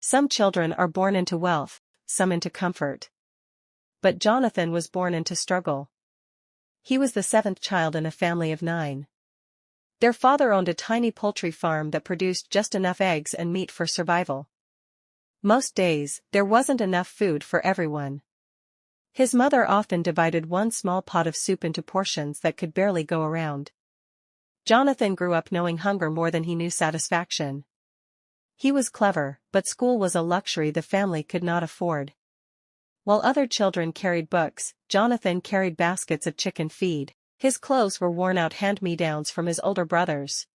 Some children are born into wealth, some into comfort. But Jonathan was born into struggle. He was the seventh child in a family of 9. Their father owned a tiny poultry farm that produced just enough eggs and meat for survival. Most days, there wasn't enough food for everyone. His mother often divided one small pot of soup into portions that could barely go around. Jonathan grew up knowing hunger more than he knew satisfaction. He was clever, but school was a luxury the family could not afford. While other children carried books, Jonathan carried baskets of chicken feed. His clothes were worn-out hand-me-downs from his older brothers.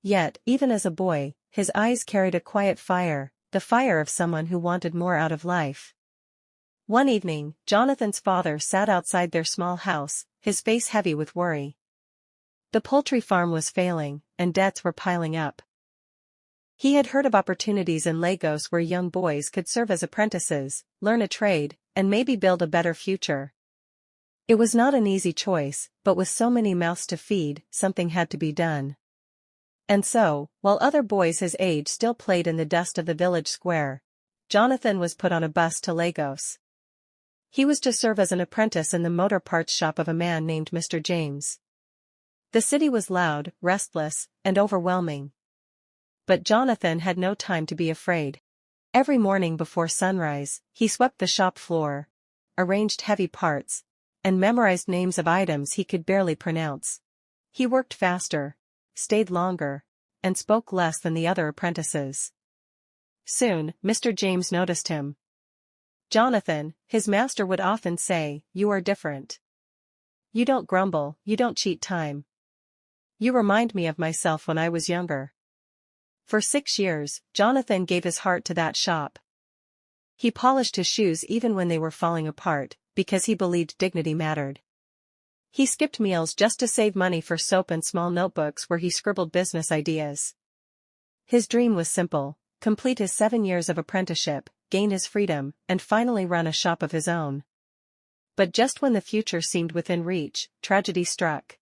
Yet, even as a boy, his eyes carried a quiet fire, the fire of someone who wanted more out of life. One evening, Jonathan's father sat outside their small house, his face heavy with worry. The poultry farm was failing, and debts were piling up. He had heard of opportunities in Lagos where young boys could serve as apprentices, learn a trade, and maybe build a better future. It was not an easy choice, but with so many mouths to feed, something had to be done. And so, while other boys his age still played in the dust of the village square, Jonathan was put on a bus to Lagos. He was to serve as an apprentice in the motor parts shop of a man named Mr. James. The city was loud, restless, and overwhelming. But Jonathan had no time to be afraid. Every morning before sunrise, he swept the shop floor, arranged heavy parts, and memorized names of items he could barely pronounce. He worked faster, stayed longer, and spoke less than the other apprentices. Soon, Mr. James noticed him. "Jonathan," his master would often say, "you are different. You don't grumble, you don't cheat time. You remind me of myself when I was younger." For 6 years, Jonathan gave his heart to that shop. He polished his shoes even when they were falling apart, because he believed dignity mattered. He skipped meals just to save money for soap and small notebooks where he scribbled business ideas. His dream was simple: complete his 7 years of apprenticeship, gain his freedom, and finally run a shop of his own. But just when the future seemed within reach, tragedy struck.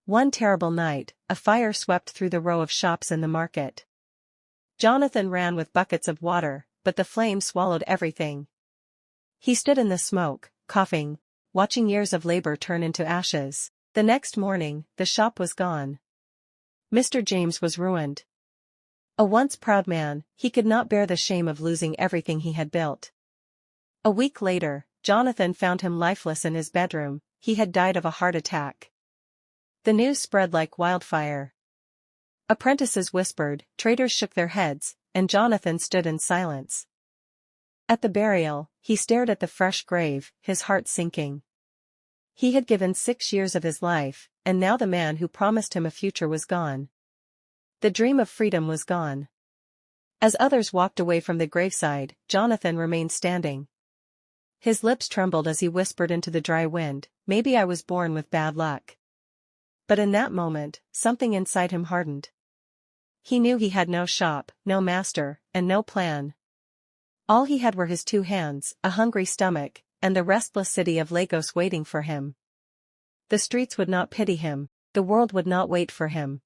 One terrible night, a fire swept through the row of shops in the market. Jonathan ran with buckets of water, but the flames swallowed everything. He stood in the smoke, coughing, watching years of labor turn into ashes. The next morning, the shop was gone. Mr. James was ruined. A once proud man, he could not bear the shame of losing everything he had built. A week later, Jonathan found him lifeless in his bedroom. He had died of a heart attack. The news spread like wildfire. Apprentices whispered, traders shook their heads, and Jonathan stood in silence. At the burial, he stared at the fresh grave, his heart sinking. He had given 6 years of his life, and now the man who promised him a future was gone. The dream of freedom was gone. As others walked away from the graveside, Jonathan remained standing. His lips trembled as he whispered into the dry wind, "Maybe I was born with bad luck." But in that moment, something inside him hardened. He knew he had no shop, no master, and no plan. All he had were his 2 hands, a hungry stomach, and the restless city of Lagos waiting for him. The streets would not pity him, the world would not wait for him.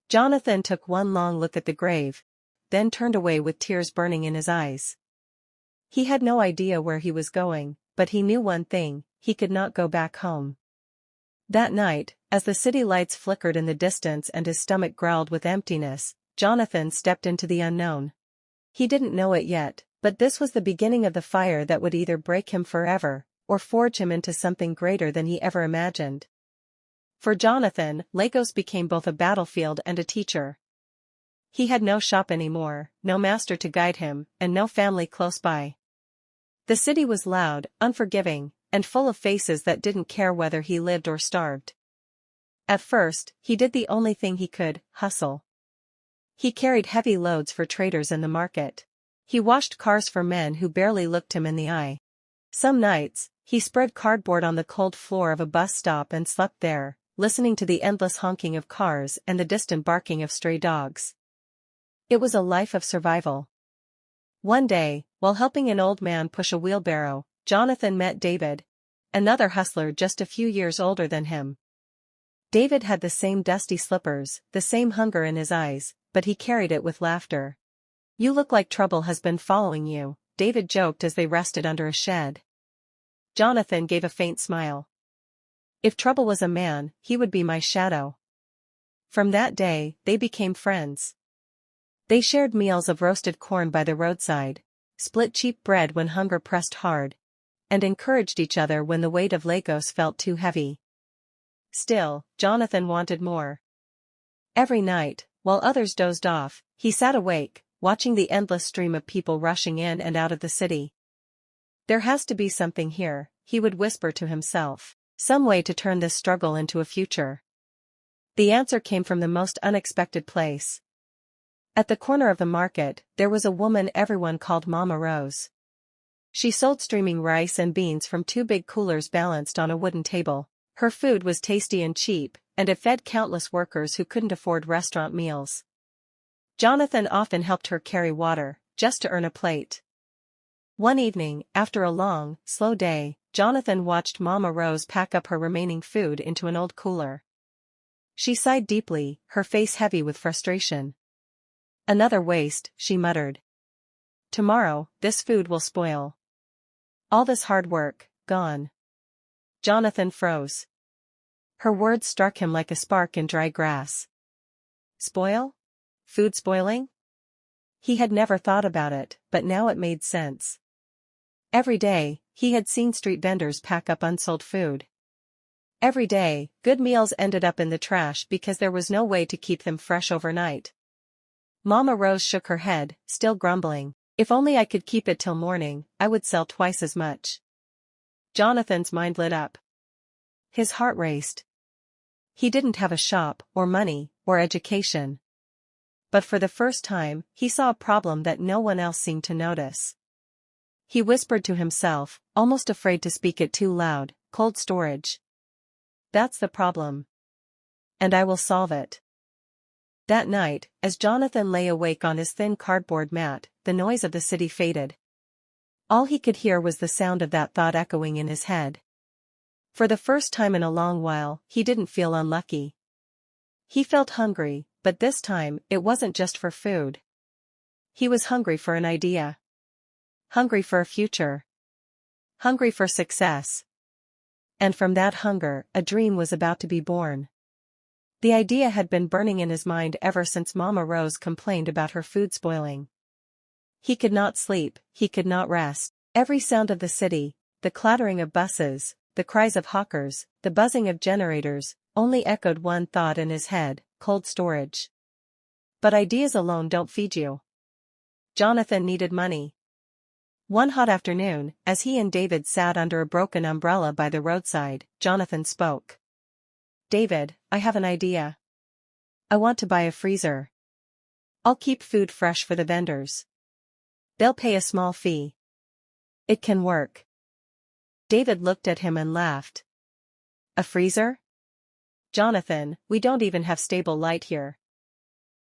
Jonathan took one long look at the grave, then turned away with tears burning in his eyes. He had no idea where he was going, but he knew one thing: he could not go back home. That night, as the city lights flickered in the distance and his stomach growled with emptiness, Jonathan stepped into the unknown. He didn't know it yet, but this was the beginning of the fire that would either break him forever, or forge him into something greater than he ever imagined. For Jonathan, Lagos became both a battlefield and a teacher. He had no shop anymore, no master to guide him, and no family close by. The city was loud, unforgiving, and full of faces that didn't care whether he lived or starved. At first, he did the only thing he could: hustle. He carried heavy loads for traders in the market. He washed cars for men who barely looked him in the eye. Some nights, he spread cardboard on the cold floor of a bus stop and slept there, listening to the endless honking of cars and the distant barking of stray dogs. It was a life of survival. One day, while helping an old man push a wheelbarrow, Jonathan met David, another hustler just a few years older than him. David had the same dusty slippers, the same hunger in his eyes, but he carried it with laughter. You look like trouble has been following you, David joked as they rested under a shed. Jonathan gave a faint smile. If trouble was a man, he would be my shadow. From that day, they became friends. They shared meals of roasted corn by the roadside, split cheap bread when hunger pressed hard, and encouraged each other when the weight of Lagos felt too heavy. Still, Jonathan wanted more. Every night, while others dozed off, he sat awake, watching the endless stream of people rushing in and out of the city. There has to be something here, he would whisper to himself, some way to turn this struggle into a future. The answer came from the most unexpected place. At the corner of the market, there was a woman everyone called Mama Rose. She sold steaming rice and beans from two big coolers balanced on a wooden table. Her food was tasty and cheap, and it fed countless workers who couldn't afford restaurant meals. Jonathan often helped her carry water, just to earn a plate. One evening, after a long, slow day, Jonathan watched Mama Rose pack up her remaining food into an old cooler. She sighed deeply, her face heavy with frustration. Another waste, she muttered. Tomorrow, this food will spoil. All this hard work, gone. Jonathan froze. Her words struck him like a spark in dry grass. Spoil? Food spoiling? He had never thought about it, but now it made sense. Every day, he had seen street vendors pack up unsold food. Every day, good meals ended up in the trash because there was no way to keep them fresh overnight. Mama Rose shook her head, still grumbling. If only I could keep it till morning, I would sell twice as much. Jonathan's mind lit up. His heart raced. He didn't have a shop, or money, or education. But for the first time, he saw a problem that no one else seemed to notice. He whispered to himself, almost afraid to speak it too loud, cold storage. That's the problem. And I will solve it. That night, as Jonathan lay awake on his thin cardboard mat, the noise of the city faded. All he could hear was the sound of that thought echoing in his head. For the first time in a long while, he didn't feel unlucky. He felt hungry, but this time, it wasn't just for food. He was hungry for an idea. Hungry for a future. Hungry for success. And from that hunger, a dream was about to be born. The idea had been burning in his mind ever since Mama Rose complained about her food spoiling. He could not sleep, he could not rest. Every sound of the city, the clattering of buses, the cries of hawkers, the buzzing of generators, only echoed one thought in his head: cold storage. But ideas alone don't feed you. Jonathan needed money. One hot afternoon, as he and David sat under a broken umbrella by the roadside, Jonathan spoke. David, I have an idea. I want to buy a freezer. I'll keep food fresh for the vendors. They'll pay a small fee. It can work. David looked at him and laughed. A freezer? Jonathan, we don't even have stable light here.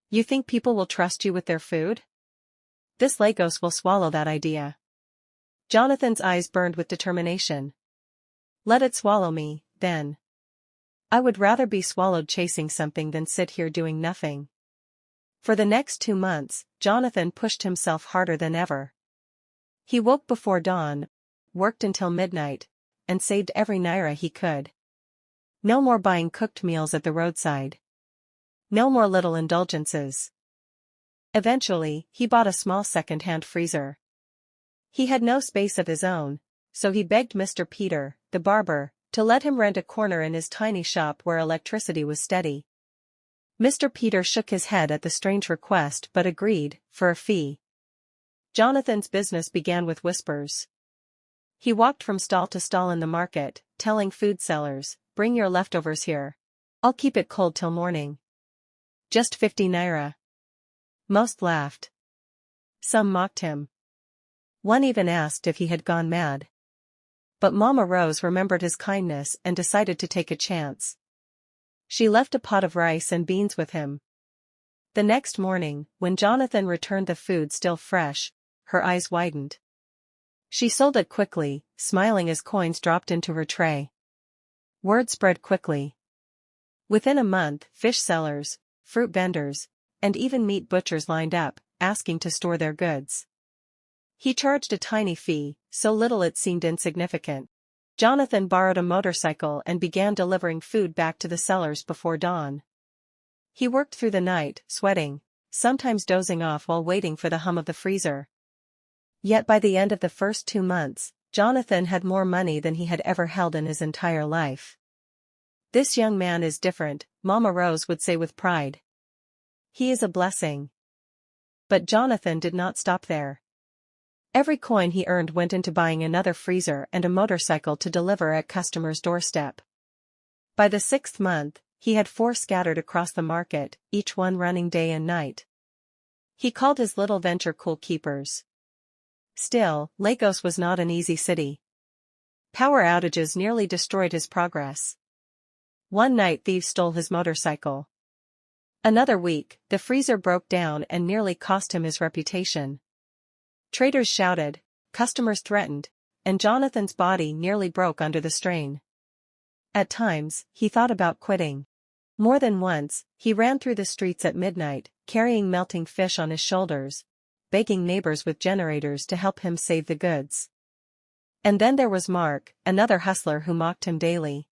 You think people will trust you with their food? This Lagos will swallow that idea. Jonathan's eyes burned with determination. Let it swallow me, then. I would rather be swallowed chasing something than sit here doing nothing. For the next 2 months, Jonathan pushed himself harder than ever. He woke before dawn, worked until midnight, and saved every naira he could. No more buying cooked meals at the roadside. No more little indulgences. Eventually, he bought a small second-hand freezer. He had no space of his own, so he begged Mr. Peter, the barber, to let him rent a corner in his tiny shop where electricity was steady. Mr. Peter shook his head at the strange request but agreed, for a fee. Jonathan's business began with whispers. He walked from stall to stall in the market, telling food sellers, bring your leftovers here. I'll keep it cold till morning. Just 50 naira. Most laughed. Some mocked him. One even asked if he had gone mad. But Mama Rose remembered his kindness and decided to take a chance. She left a pot of rice and beans with him. The next morning, when Jonathan returned the food still fresh, her eyes widened. She sold it quickly, smiling as coins dropped into her tray. Word spread quickly. Within a month, fish sellers, fruit vendors, and even meat butchers lined up, asking to store their goods. He charged a tiny fee, so little it seemed insignificant. Jonathan borrowed a motorcycle and began delivering food back to the sellers before dawn. He worked through the night, sweating, sometimes dozing off while waiting for the hum of the freezer. Yet by the end of the first 2 months, Jonathan had more money than he had ever held in his entire life. "This young man is different," Mama Rose would say with pride. "He is a blessing." But Jonathan did not stop there. Every coin he earned went into buying another freezer and a motorcycle to deliver at customers' doorstep. By the 6th month, he had 4 scattered across the market, each one running day and night. He called his little venture Cool Keepers. Still, Lagos was not an easy city. Power outages nearly destroyed his progress. One night thieves stole his motorcycle. Another week, the freezer broke down and nearly cost him his reputation. Traders shouted, customers threatened, and Jonathan's body nearly broke under the strain. At times, he thought about quitting. More than once, he ran through the streets at midnight, carrying melting fish on his shoulders, begging neighbors with generators to help him save the goods. And then there was Mark, another hustler who mocked him daily.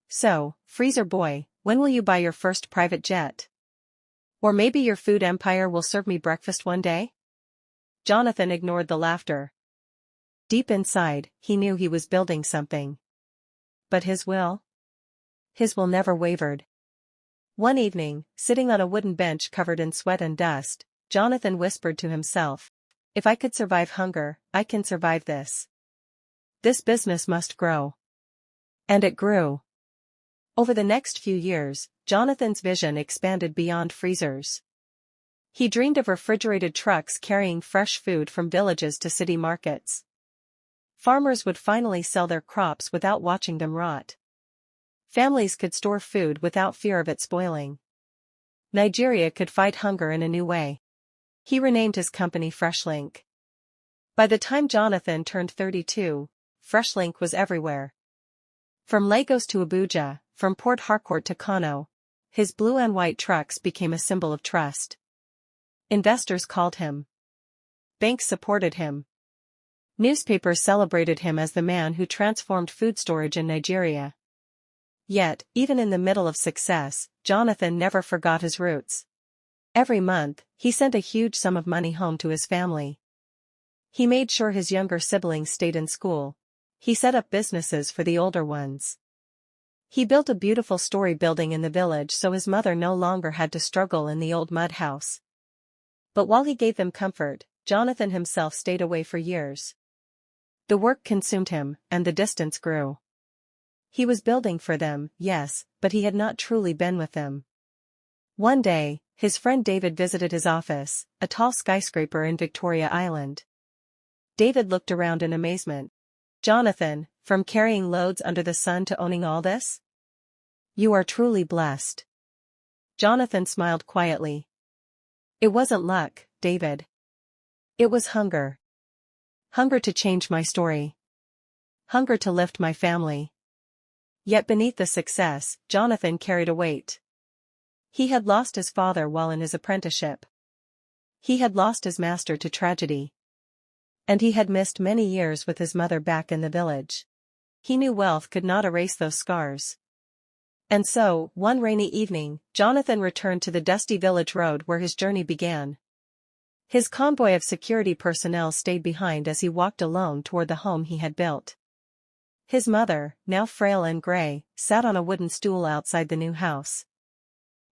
"So, freezer boy, when will you buy your first private jet? Or maybe your food empire will serve me breakfast one day?" Jonathan ignored the laughter. Deep inside, he knew he was building something. But his will? His will never wavered. One evening, sitting on a wooden bench covered in sweat and dust, Jonathan whispered to himself, "If I could survive hunger, I can survive this. This business must grow." And it grew. Over the next few years, Jonathan's vision expanded beyond freezers. He dreamed of refrigerated trucks carrying fresh food from villages to city markets. Farmers would finally sell their crops without watching them rot. Families could store food without fear of it spoiling. Nigeria could fight hunger in a new way. He renamed his company FreshLink. By the time Jonathan turned 32, FreshLink was everywhere. From Lagos to Abuja, from Port Harcourt to Kano, his blue and white trucks became a symbol of trust. Investors called him. Banks supported him. Newspapers celebrated him as the man who transformed food storage in Nigeria. Yet, even in the middle of success, Jonathan never forgot his roots. Every month, he sent a huge sum of money home to his family. He made sure his younger siblings stayed in school. He set up businesses for the older ones. He built a beautiful story building in the village so his mother no longer had to struggle in the old mud house. But while he gave them comfort, Jonathan himself stayed away for years. The work consumed him, and the distance grew. He was building for them, yes, but he had not truly been with them. One day, his friend David visited his office, a tall skyscraper in Victoria Island. David looked around in amazement. "Jonathan, from carrying loads under the sun to owning all this? You are truly blessed." Jonathan smiled quietly. "It wasn't luck, David. It was hunger. Hunger to change my story. Hunger to lift my family." Yet beneath the success, Jonathan carried a weight. He had lost his father while in his apprenticeship. He had lost his master to tragedy. And he had missed many years with his mother back in the village. He knew wealth could not erase those scars. And so, one rainy evening, Jonathan returned to the dusty village road where his journey began. His convoy of security personnel stayed behind as he walked alone toward the home he had built. His mother, now frail and gray, sat on a wooden stool outside the new house.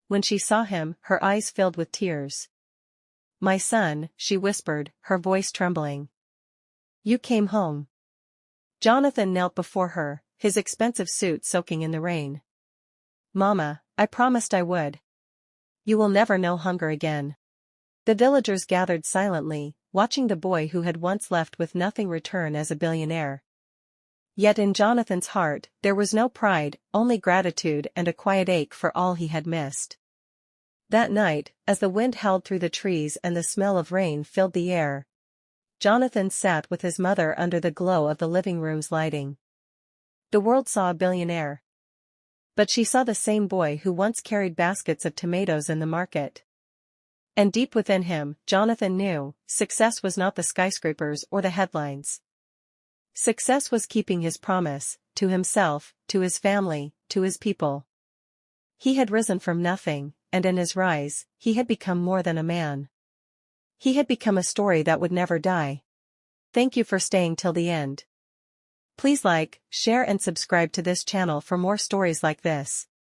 When she saw him, her eyes filled with tears. "My son," she whispered, her voice trembling. "You came home." Jonathan knelt before her, his expensive suit soaking in the rain. "Mama, I promised I would. You will never know hunger again." The villagers gathered silently, watching the boy who had once left with nothing return as a billionaire. Yet in Jonathan's heart, there was no pride, only gratitude and a quiet ache for all he had missed. That night, as the wind howled through the trees and the smell of rain filled the air, Jonathan sat with his mother under the glow of the living room's lighting. The world saw a billionaire. But she saw the same boy who once carried baskets of tomatoes in the market. And deep within him, Jonathan knew, success was not the skyscrapers or the headlines. Success was keeping his promise, to himself, to his family, to his people. He had risen from nothing, and in his rise, he had become more than a man. He had become a story that would never die. Thank you for staying till the end. Please like, share and subscribe to this channel for more stories like this.